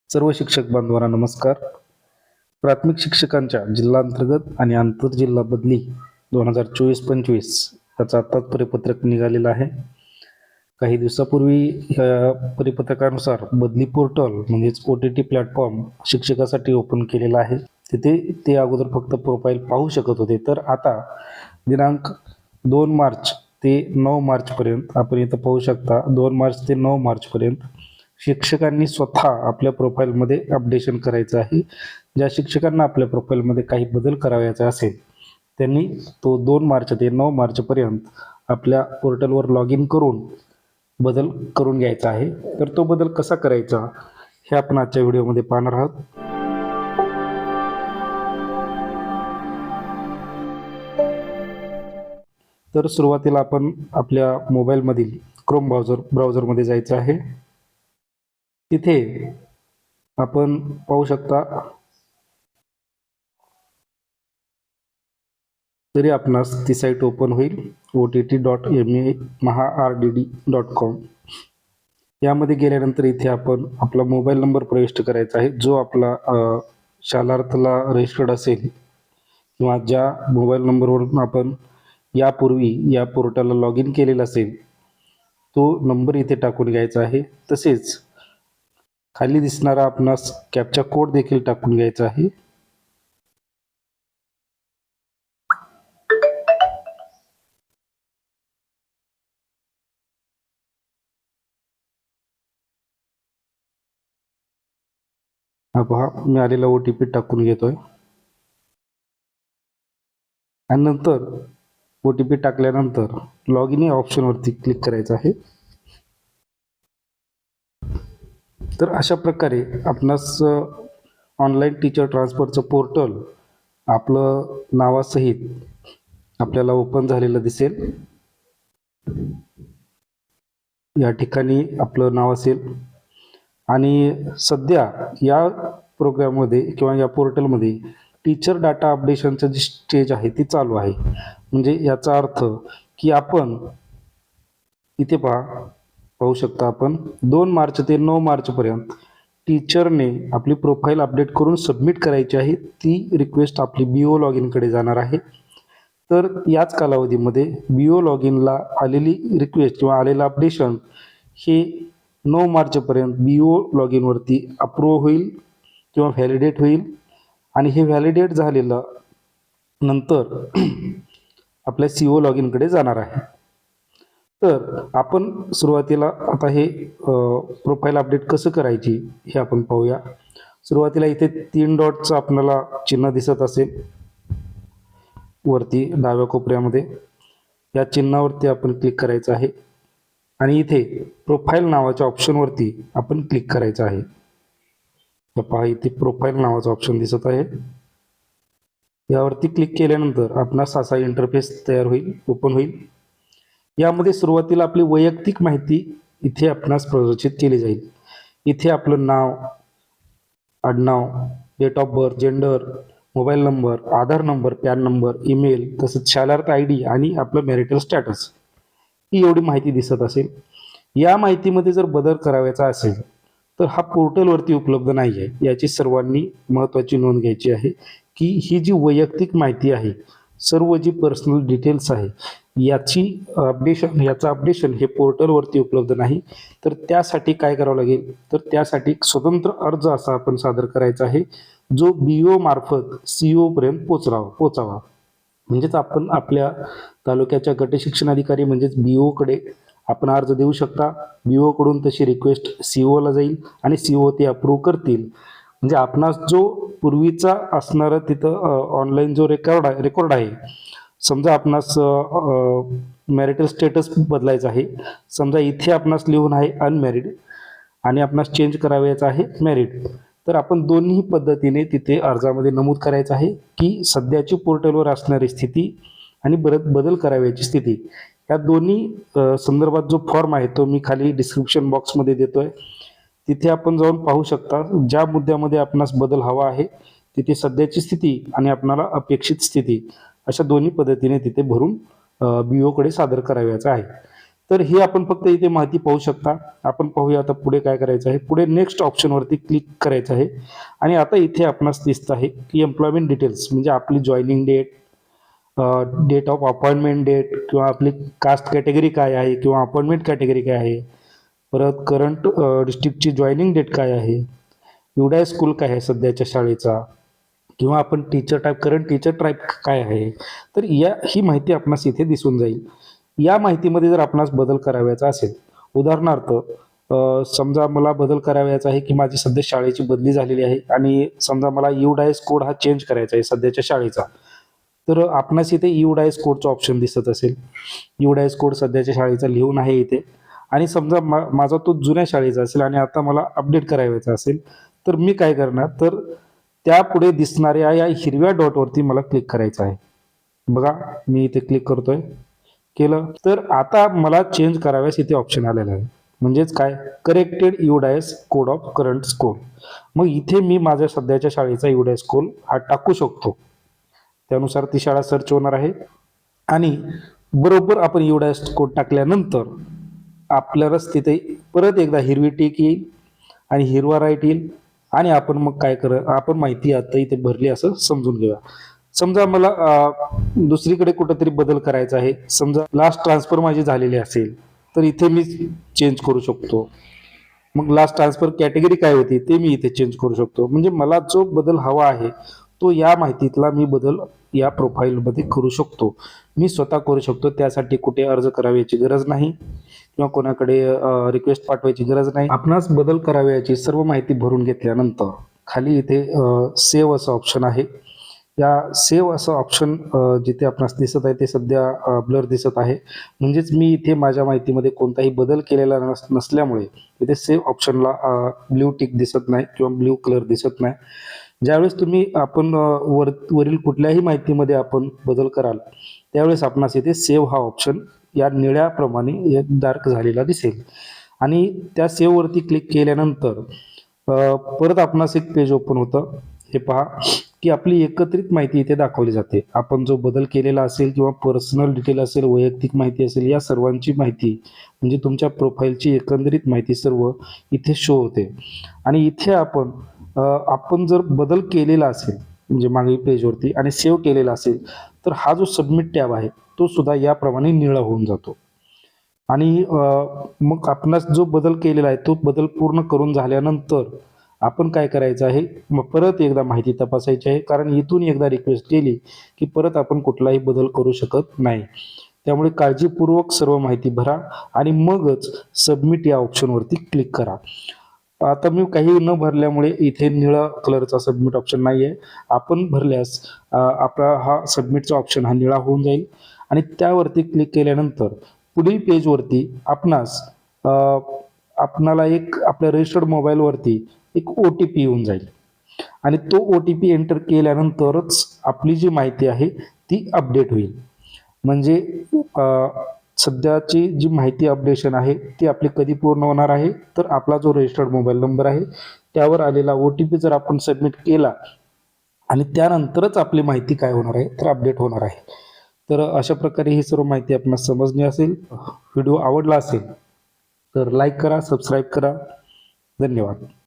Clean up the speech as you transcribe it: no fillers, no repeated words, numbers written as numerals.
सर्व शिक्षक बांधवांना नमस्कार. प्राथमिक शिक्षकांच्या जिल्हांतर्गत आणि आंतरजिल्हा बदली 2024-25 याचं आत्ताच परिपत्रक निघालेलं आहे. काही दिवसापूर्वी या परिपत्रकानुसार बदली पोर्टल म्हणजेच OTT प्लॅटफॉर्म शिक्षकासाठी ओपन केलेला आहे. तिथे ते अगोदर फक्त प्रोफाईल पाहू शकत होते, तर आता दिनांक 2 मार्च ते 9 मार्चपर्यंत आपण इथं पाहू शकता. 2 मार्च ते 9 मार्चपर्यंत शिक्षकांनी स्वतः आपल्या प्रोफाईलमध्ये अपडेशन करायचं आहे. ज्या शिक्षकांना आपल्या प्रोफाईलमध्ये काही बदल करायचा असेल त्यांनी तो 2 मार्च ते 9 मार्चपर्यंत आपल्या पोर्टलवर लॉग इन करून बदल करून घ्यायचा आहे. तर तो बदल कसा करायचा हे आपण आजच्या व्हिडिओमध्ये पाहणार आहोत. तर सुरुवातीला आपण आपल्या मोबाईलमधील क्रोम ब्राउझरमध्ये जायचं आहे. तिथे आपण पाहू शकता तरी आपणास ती साईट ओपन होईल ott.mahardd.com. यामध्ये गेल्यानंतर इथे आपण आपला मोबाईल नंबर प्रविष्ट करायचा आहे, जो आपला शालार्थला रजिस्टर्ड असेल किंवा ज्या मोबाईल नंबरवरून आपण यापूर्वी या पोर्टलला लॉग इन केलेला असेल तो नंबर इथे टाकून घ्यायचा आहे. तसेच खाली दिसणारा आपणास कॅप्चा कोड देखील टाकून घ्यायचा आहे. हा पहा, मी आलेला OTP टाकून घेतोय आणि नंतर OTP टाकल्यानंतर लॉग इन या ऑप्शनवरती क्लिक करायचं आहे. तर अशा प्रकारे आपणास ऑनलाईन टीचर ट्रान्सफरचं पोर्टल आपलं नावासहित आपल्याला ओपन झालेलं दिसेल. या ठिकाणी आपलं नाव असेल आणि सध्या या प्रोग्राममध्ये किंवा या पोर्टलमध्ये टीचर डाटा अपडेशनचं जी स्टेज आहे ती चालू आहे. म्हणजे याचा अर्थ की आपण इथे पाहू शकता आपण 2 मार्च ते 9 मार्चपर्यंत टीचरने आपली प्रोफाईल अपडेट करून सबमिट करायची आहे. ती रिक्वेस्ट आपली BO लॉग इनकडे जाणार आहे. तर याच कालावधीमध्ये BO लॉग इनला आलेली रिक्वेस्ट किंवा आलेलं अपडेशन हे 9 मार्चपर्यंत BO लॉग इनवरती अप्रूव्ह होईल किंवा व्हॅलिडेट होईल आणि हे व्हॅलिडेट झालेलं नंतर आपल्या CO लॉग इनकडे जाणार आहे. तर आपण सुरुवातीला आता हे प्रोफाईल अपडेट कसं करायची हे आपण पाहूया. सुरुवातीला इथे 3 डॉटचं आपल्याला चिन्ह दिसत असेल वरती डाव्या कोपऱ्यामध्ये. या चिन्हावरती आपण क्लिक करायचं आहे आणि इथे प्रोफाईल नावाच्या ऑप्शनवरती आपण क्लिक करायचं आहे. तर पहा, इथे प्रोफाईल नावाचं ऑप्शन दिसत आहे. यावरती क्लिक केल्यानंतर आपणास असा इंटरफेस तयार होईल, ओपन होईल. यामध्ये सुरुवातीला आपली वैयक्तिक माहिती इथे आपणास प्रदर्शित केली जाईल. इथे आपलं नाव, आडनाव, date of birth, gender, mobile number, Aadhaar number, PAN number, email, तसंच शालार्थ ID आणि आपलं मॅरिटल स्टॅटस ही एवढी माहिती दिसत असेल. या माहितीमध्ये जर बदल करायचा असेल तर हा पोर्टलवरती उपलब्ध नाही आहे. याची सर्वांनी महत्त्वाची नोंद घ्यायची आहे की ही जी वैयक्तिक माहिती आहे, सर्व जी पर्सनल डिटेल्स आहे याचं अपडेशन हे पोर्टलवरती उपलब्ध नाही. तर त्यासाठी काय करावं लागेल, तर त्यासाठी एक स्वतंत्र अर्ज असा आपण सादर करायचा आहे, जो BO मार्फत CO पर्यंत पोचावा. म्हणजेच आपण आपल्या तालुक्याच्या गट शिक्षण अधिकारी म्हणजेच BO कडे आपण अर्ज देऊ शकता. BO कडून तशी रिक्वेस्ट CO ला जाईल आणि CO ते अप्रूव्ह करतील. म्हणजे आपणास जो पूर्वीचा असणारा तिथं ऑनलाईन जो रेकॉर्ड आहे, समजा आपणास मॅरिटल स्टेटस बदलायचं आहे. समजा इथे आपणास लिहून आहे अनमॅरिड आणि आपणास चेंज करायचं आहे मॅरिड. तर आपण दोन्ही पद्धतीने तिथे अर्जामध्ये नमूद करायचं आहे की सध्याची पोर्टलवर असणारी स्थिती आणि बदल करावयाची स्थिती. या दोन्ही संदर्भात जो फॉर्म आहे तो मी खाली डिस्क्रिप्शन बॉक्समध्ये देतोय. तिथे आपण जाऊन पाहू शकता. ज्या मुद्द्यामध्ये आपणास बदल हवा आहे तिथे सध्याची स्थिती आणि आपणाला अपेक्षित स्थिती अशा दोन्ही पद्धतीने तिथे भरून BO कडे सादर करावयाचं आहे. तर हे आपण फक्त इथे माहिती पाहू शकता. आपण पाहूया आता पुढे काय करायचं आहे. पुढे नेक्स्ट ऑप्शनवरती क्लिक करायचं आहे आणि आता इथे आपणास दिसत आहे की एम्प्लॉयमेंट डिटेल्स म्हणजे आपली joining date, date of appointment date किंवा आपली कास्ट कॅटेगरी काय आहे किंवा अपॉइंटमेंट कॅटेगरी काय आहे, परत करंट डिस्ट्रिक्टची जॉईनिंग डेट काय आहे, युडाय स्कूल काय आहे सध्याच्या शाळेचा, किंवा आपण teacher type current teacher type काय आहे. तर ही माहिती आपणास इथे दिसून जाईल. या माहितीमध्ये जर आपणास बदल करावयाचा असेल, उदाहरणार्थ समजा मला बदल करावयाचा आहे की माझी सध्या शाळेची बदली झालेली आहे आणि समजा मला युडायस कोड हा चेंज करायचा आहे सध्याच्या शाळेचा, तर आपणास इथे युडायस कोडचा ऑप्शन दिसत असेल. युडायस कोड सध्याच्या शाळेचा लिहून आहे इथे आणि समजा माझा तो जुन्या शाळेचा असेल आणि आता मला अपडेट करायचा असेल, तर मी काय करणार, तर त्यापुढे दिसणाऱ्या या हिरव्या डॉटवरती मला क्लिक करायचं आहे. बघा मी इथे क्लिक करतोय, केलं तर आता मला चेंज कराव्यास इथे ऑप्शन आलेला आहे. म्हणजेच काय, corrected UDISE code of current school. मग इथे मी माझ्या सध्याच्या शाळेचा युडायस कोड हा टाकू शकतो. त्यानुसार ती शाळा सर्च होणार आहे आणि बरोबर आपण युडायस कोड टाकल्यानंतर आपल्यालाच तिथे परत एकदा हिरवी टिक येईल आणि हिरवा राईट येईल आणि आपण मग काय आपण माहिती आता इथे भरली असं समजून घेऊया. समजा मला दुसरीकडे कुठेतरी बदल करायचा आहे, समजा लास्ट ट्रान्सफर माझी झालेली असेल तर इथे मी चेंज करू शकतो. मग लास्ट ट्रान्सफर कॅटेगरी काय होती ते मी इथे चेंज करू शकतो. म्हणजे मला जो बदल हवा आहे तो या माहितीतला मी बदल या प्रोफाईलमध्ये करू शकतो. मी स्वतः करू शकतो. त्यासाठी कुठे अर्ज करावयाची गरज नाही किंवा कोणाकडे रिक्वेस्ट पाठवायची गरज नाही. आपणास बदल करावयाची सर्व माहिती भरून घेतल्यानंतर खाली इथे सेव्ह असं ऑप्शन आहे. या सेव्ह असं ऑप्शन जिथे आपणास दिसत आहे ते सध्या ब्लर दिसत आहे. म्हणजेच मी इथे माझ्या माहितीमध्ये कोणताही बदल केलेला नसल्यामुळे इथे सेव्ह ऑप्शनला ब्ल्यू टिक दिसत नाही किंवा ब्ल्यू कलर दिसत नाही. ज्यावेळेस तुम्ही आपण वरील कुठल्याही माहितीमध्ये आपण बदल कराल त्यावेळेस आपणास इथे सेव्ह हा ऑप्शन या निळ्याप्रमाणे डार्क झालेला दिसेल आणि त्या सेव्ह वरती क्लिक केल्यानंतर परत आपणास एक पेज ओपन होतं. हे पहा की आपली एकत्रित माहिती इथे दाखवली जाते. आपण जो बदल केलेला असेल किंवा पर्सनल डिटेल असेल, वैयक्तिक माहिती असेल, या सर्वांची माहिती म्हणजे तुमच्या प्रोफाईलची एकंदरीत माहिती सर्व इथे शो होते. आणि इथे आपण जर बदल केलेला असेल म्हणजे मागील पेजवरती आणि सेव्ह केलेला असेल तर हा जो सबमिट टॅब आहे तो सुद्धा याप्रमाणे निळा होऊन जातो. आणि मग आपणास जो बदल केलेला आहे तो बदल पूर्ण करून झाल्यानंतर आपण काय करायचं आहे, मग परत एकदा माहिती तपासायची आहे. कारण इथून एकदा रिक्वेस्ट केली की परत आपण कुठलाही बदल करू शकत नाही. त्यामुळे काळजीपूर्वक सर्व माहिती भरा आणि मगच सबमिट या ऑप्शनवरती क्लिक करा. आता मी काही न भरल्यामुळे इथे निळा कलरचा सबमिट ऑप्शन नाही आहे. आपण भरल्यास आपला हा सबमिटचा ऑप्शन हा निळा होऊन जाईल आणि त्यावरती क्लिक केल्यानंतर पुढील पेजवरती आपणाला एक आपल्या रजिस्टर्ड मोबाईलवरती एक OTP येऊन जाईल आणि तो OTP एंटर केल्यानंतरच आपली जी माहिती आहे ती अपडेट होईल. म्हणजे सध्याची जी माहिती अपडेशन आहे ती आपली कधी पूर्ण होणार आहे, तर आपला जो रजिस्टर्ड मोबाईल नंबर आहे त्यावर आलेला OTP जर आपण सबमिट केला आणि त्यानंतरच आपली माहिती काय होणार आहे तर अपडेट होणार आहे. तर अशा प्रकारे ही सर्व माहिती आपणास समजली असेल. व्हिडिओ आवडला असेल तर लाईक करा, सबस्क्राईब करा. धन्यवाद.